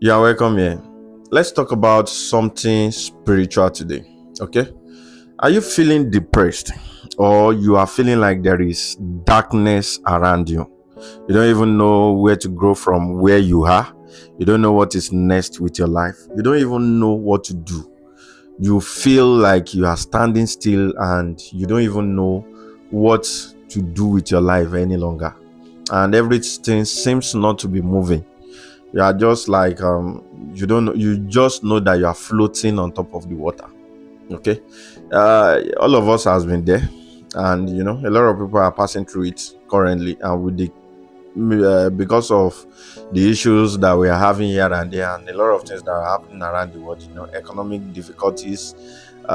You're welcome here. Let's talk about something spiritual today. Okay? Are you feeling depressed or you are feeling like there is darkness around you? You don't even know where to grow from where you are. You don't know what is next with your life. You don't even know what to do. You feel like you are standing still and you don't even know what to do with your life any longer. And everything seems not to be moving. You are just like you don't know, you just know that you are floating on top of the water. Okay. All of us has been there, and a lot of people are passing through it currently, and with the because of the issues that we are having here and there, and a lot of things that are happening around the world, economic difficulties,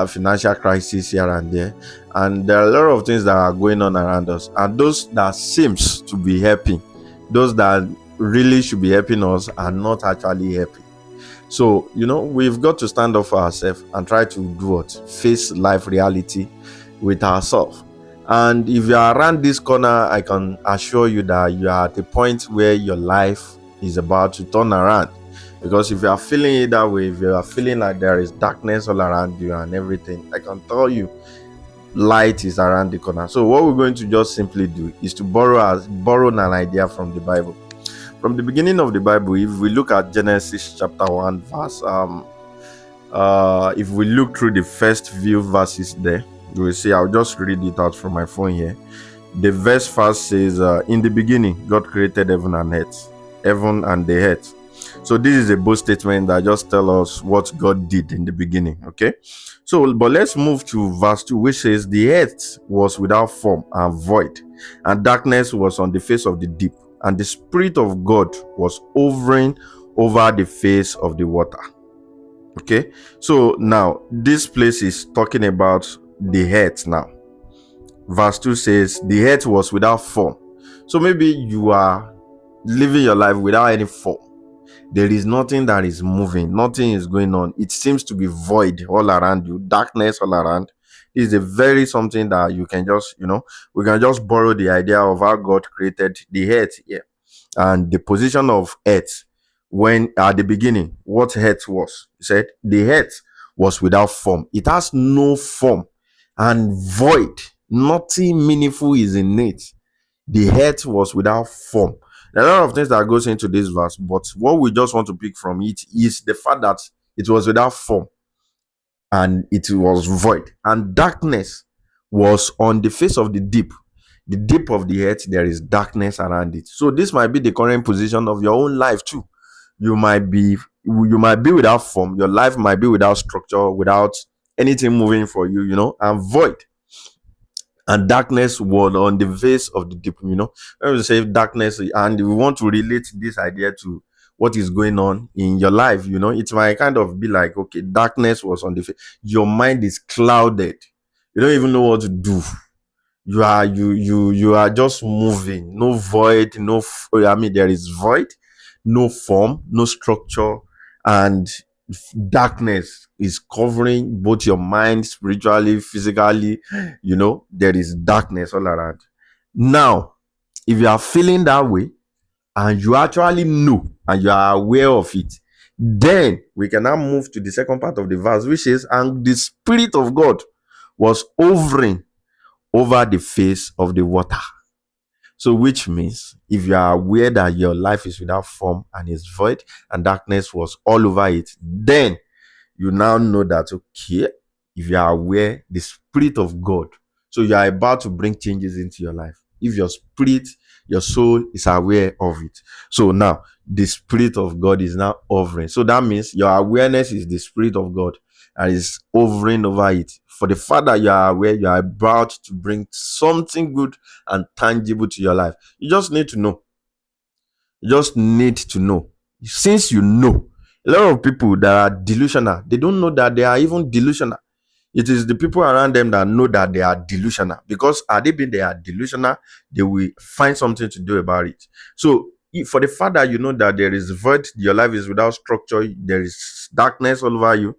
financial crisis here and there, and there are a lot of things that are going on around us, and those that seems to be helping, those that really should be helping us are not actually helping. So we've got to stand up for ourselves and try to do what, face life reality with ourselves. And if you are around this corner, I can assure you that you are at a point where your life is about to turn around. Because if you are feeling it that way, if you are feeling like there is darkness all around you and everything, I can tell you light is around the corner. So what we're going to just simply do is to borrow an idea from the Bible. From the beginning of the Bible, if we look at Genesis chapter 1 verse if we look through the first few verses there, you will see, I'll just read it out from my phone here. The verse first says, in the beginning God created heaven and the earth. So this is a bold statement that just tells us what God did in the beginning. Okay, so but let's move to verse 2, which says, the earth was without form and void, and darkness was on the face of the deep, and the Spirit of God was hovering over the face of the water. Okay, so now this place is talking about the earth. Now verse 2 says the earth was without form. So maybe you are living your life without any form. There is nothing that is moving, nothing is going on. It seems to be void all around you, darkness all around. This is a very something that you can just, we can just borrow the idea of how God created the earth here, and the position of earth when at the beginning, what earth was. He said the earth was without form. It has no form and void. Nothing meaningful is in it. The earth was without form. There are a lot of things that goes into this verse, but what we just want to pick from it is the fact that it was without form and it was void, and darkness was on the face of the deep. The deep of the earth, there is darkness around it. So this might be the current position of your own life too. You might be without form. Your life might be without structure, without anything moving for you, and void. And darkness was on the face of the deep. When we say darkness, and we want to relate this idea to what is going on in your life, it might kind of be like, okay, darkness was on the face. Your mind is clouded. You don't even know what to do. You are just moving. No void, there is void, no form, no structure, and darkness is covering both your mind, spiritually, physically. There is darkness all around. Now, if you are feeling that way and you actually know and you are aware of it, then we can now move to the second part of the verse, which is, and the Spirit of God was hovering over the face of the water. So, which means if you are aware that your life is without form and is void and darkness was all over it, then you now know that, okay, if you are aware, the Spirit of God, so you are about to bring changes into your life. If your spirit, your soul is aware of it, so now the Spirit of God is now hovering. So that means your awareness is the Spirit of God and is hovering over it. For the fact that you are aware, you are about to bring something good and tangible to your life. You just need to know. You just need to know. Since you know, a lot of people that are delusional, they don't know that they are even delusional. It is the people around them that know that they are delusional, because had they been they are delusional, they will find something to do about it. So for the fact that you know that there is void, your life is without structure, there is darkness all over you,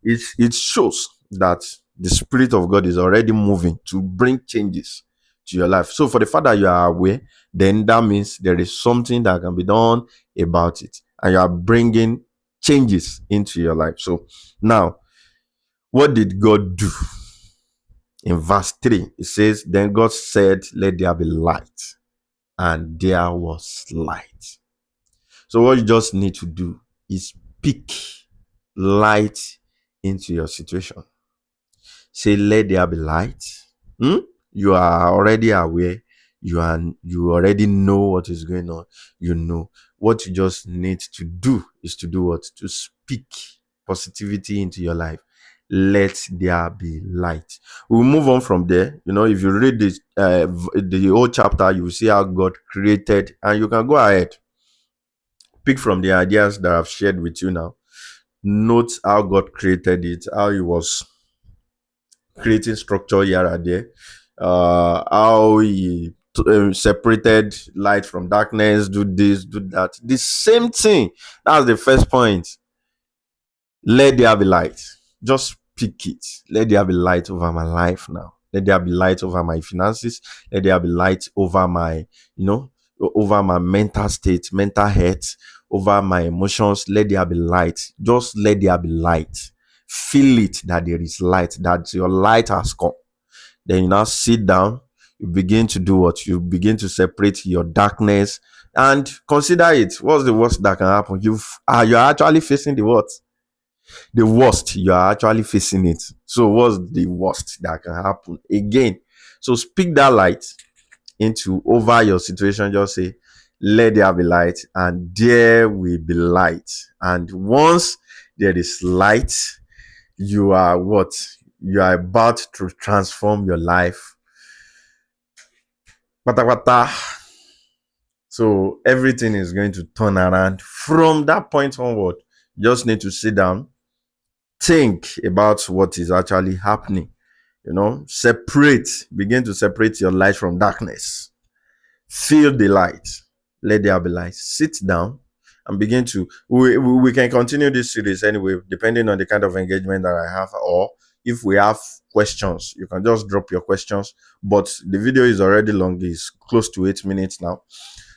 it shows that the Spirit of God is already moving to bring changes to your life. So for the fact that you are aware, then that means there is something that can be done about it, and you are bringing changes into your life. So now, what did God do? In verse 3, it says, Then God said, Let there be light, and there was light. So what you just need to do is speak light into your situation. Say, let there be light. Hmm? You are already aware. You already know what is going on. You know what you just need to do is to do what? To speak positivity into your life. Let there be light. We'll move on from there. If you read this the whole chapter, you will see how God created, and you can go ahead, pick from the ideas that I've shared with you now. Note how God created it, how He was creating structure here and there, how He separated light from darkness, do this, do that. The same thing. That's the first point. Let there be light. Just pick it. Let there be light over my life now. Let there be light over my finances. Let there be light over my, over my mental state, mental health, over my emotions. Let there be light. Just let there be light. Feel it that there is light, that your light has come. Then you now sit down. You begin to do what? You begin to separate your darkness and consider it. What's the worst that can happen? You're actually facing the what? The worst. You are actually facing it. So what's the worst that can happen again? So speak that light into over your situation. Just say, let there be light, and there will be light. And once there is light, you are what? You are about to transform your life. Pata pata. So everything is going to turn around from that point onward. You just need to sit down, think about what is actually happening. Begin to separate your light from darkness. Feel the light. Let there be light. Sit down and begin to. We can continue this series anyway, depending on the kind of engagement that I have, or if we have questions, you can just drop your questions. But the video is already long; it's close to 8 minutes now.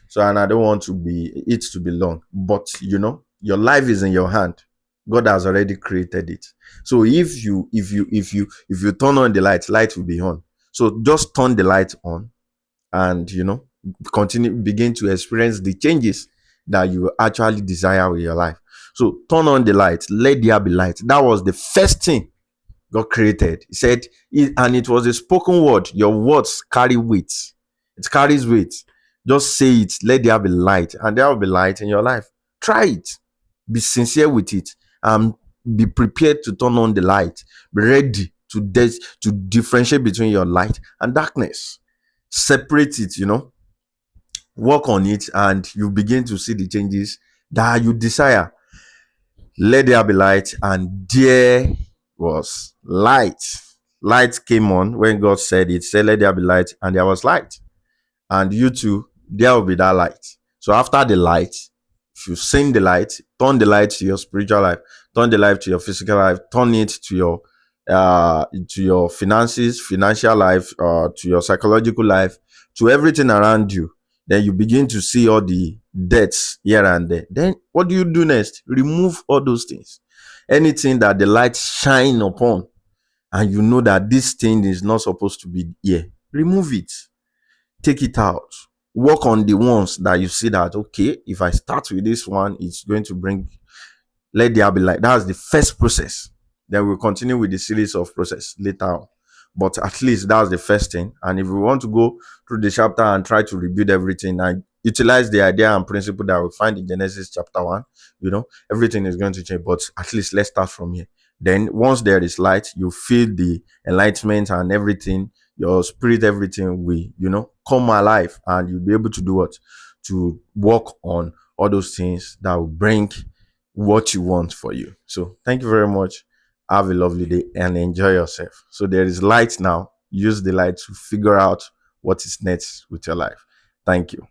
So, and I don't want it to be long. But your life is in your hand. God has already created it. So if you turn on the light will be on. So just turn the light on, and begin to experience the changes that you actually desire with your life. So turn on the light. Let there be light. That was the first thing God created. He said, and it was a spoken word. Your words carry weight. It carries weight. Just say it. Let there be light, and there will be light in your life. Try it. Be sincere with it, and be prepared to turn on the light. Be ready to differentiate between your light and darkness. Separate it. Work on it, and you begin to see the changes that you desire. Let there be light, and there was light. Light came on when God said it. Said, let there be light, and there was light. And you too, there will be that light. So after the light, if you've seen the light, turn the light to your spiritual life, turn the light to your physical life, turn it to your finances, financial life, to your psychological life, to everything around you. Then you begin to see all the debts here and there. Then what do you do next? Remove all those things. Anything that the light shine upon, and you know that this thing is not supposed to be here, remove it. Take it out. Work on the ones that you see that, okay, if I start with this one, it's going to bring. Let there be light. That's the first process. Then we'll continue with the series of process later on. But at least that's the first thing. And if we want to go through the chapter and try to rebuild everything and utilize the idea and principle that we find in Genesis chapter 1, everything is going to change. But at least let's start from here. Then once there is light, you feel the enlightenment and everything, your spirit, everything will, come alive, and you'll be able to do what? To work on all those things that will bring what you want for you. So thank you very much. Have a lovely day and enjoy yourself. So there is light now. Use the light to figure out what is next with your life. Thank you.